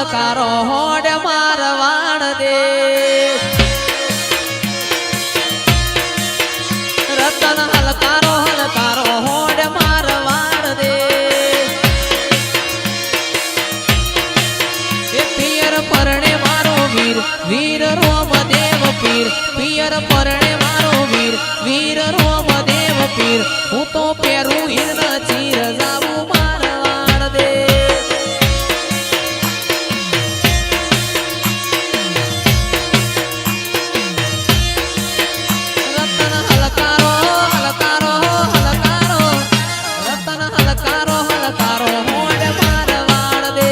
હલકારો હોડ મારવાડ દે રતન હલકારો હોડ મારવાડ દે એ પિયર પરણે મારો વીર વીર રોમદેવ પીર પિયર પરણે મારો વીર વીર રોમદેવ પીર હું તો પેરું હિર ચીર જાવું મારવાડ દે રતન હલકારો રતન હલકારો હોડ મારવાડ દે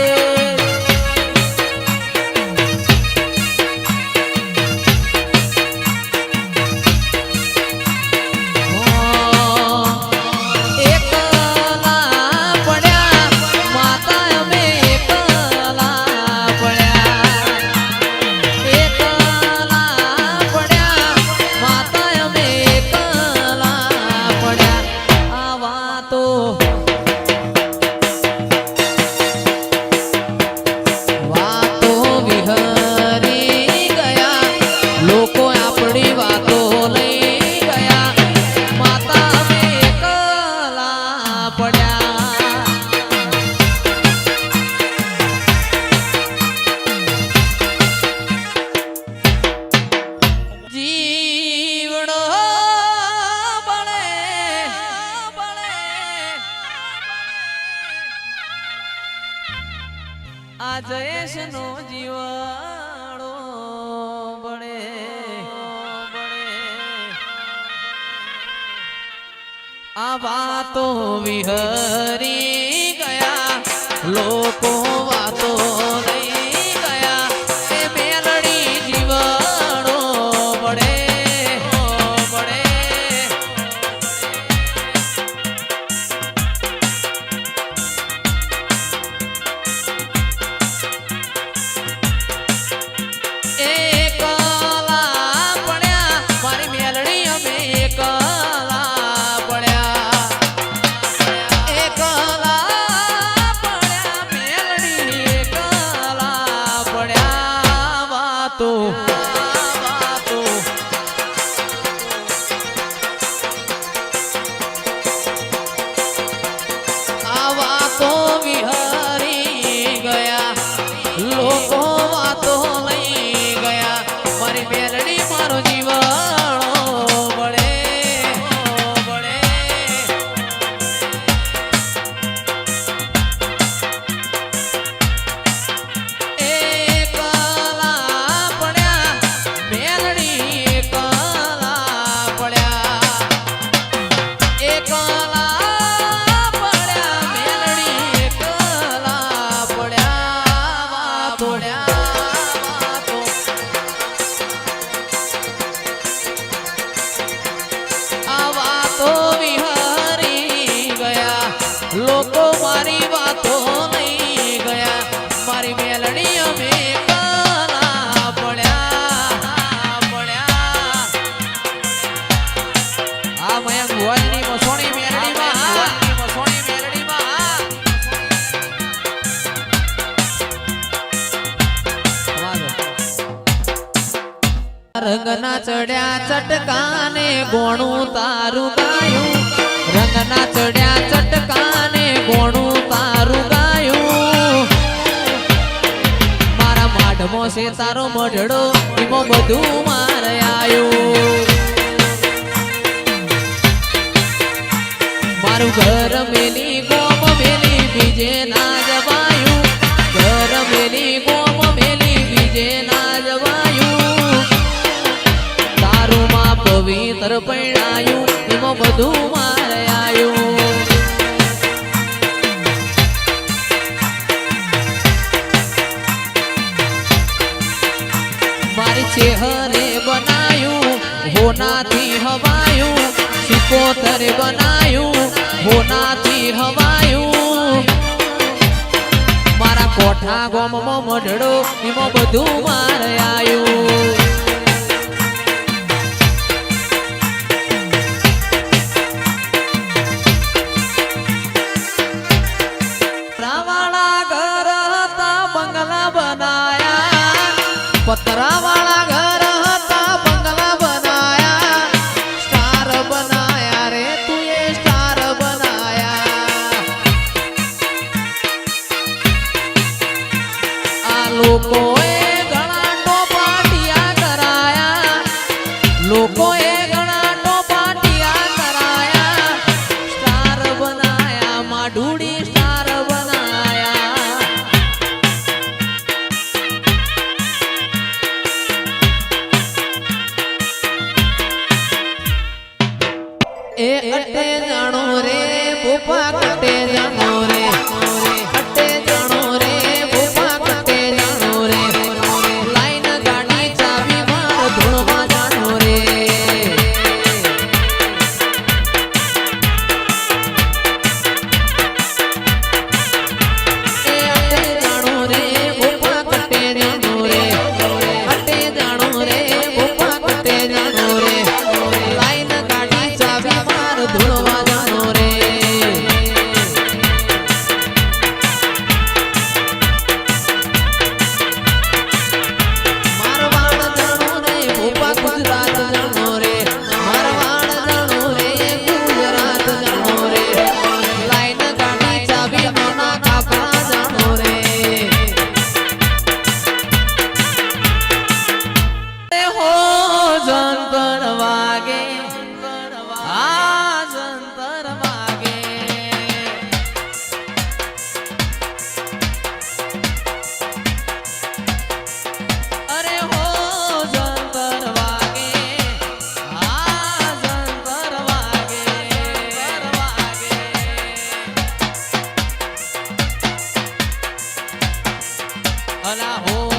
આ જયેશ નો જીવાણો બળે આ વાતો વિહરી ગયા લોકો વાતો લઈ ગયા એ મેલડી જીવાણો બળે લોકો મારી વાતો લઈ ગયા મારી મેલડી અમે કાલા પડ્યા આ મયંક ભુવાજીની મસોણી મેલડીમાં રંગના ચડ્યા ચટકાને ગોણું તારું ગાયું રંગના ચડ્યા ચટકાને ગોણું તારું ગાયું મારા માઢમો છે તારો મઢડો એમાં બધું મારે આયું મારું ઘર મેલી ગોમ મેલી બીજે ના જવાયું ઘર મેલી ગોમ મેલી બીજે ના જવાયું તારું માં પવિત્ર પૈણાયું એમાં બધું મારે આયું મારી ચેહરે બનાયું હોનાથી હવાયું સિકોતરે બનાયું હોનાથી હવાયું મારા કોઠા ગોમમાં મઢડો એમાં બધું મારે આયું રાવાળા ઘર હતા બંગલા લોકોએ ઘણા ટોપાટિયા કરાયા લોકોએ ઘણા ટોપાટિયા કરાયા સ્ટાર બનાયા માઢુડી સ્ટાર બનાયા એ અટે જાણો રે ભૂપા કટે જાણો રે અટે જાણો રે ભૂપા કટે જાણો રે લાઈન ગાડી ચાવી માર ધૂળમાં જાણો રે એ અટે જાણો રે ભૂપા કટે જાણો રે અટે જાણો રે ભૂપા કટે જાણો રે લાઈન ગાડી ચાવી માર ધૂળમાં જાણો રે મારવાડ જાણો રે ભૂપા ગુજરાત જાણો રે મારવાડ જાણો રે ગુજરાત જાણો રે લાઈન ગાડી ચાવી મોના કાપા જાણો રે હો જંતર વાગે આ જંતર વાગે અરે હો જંતર વાગે આ જંતર વાગે અલા હો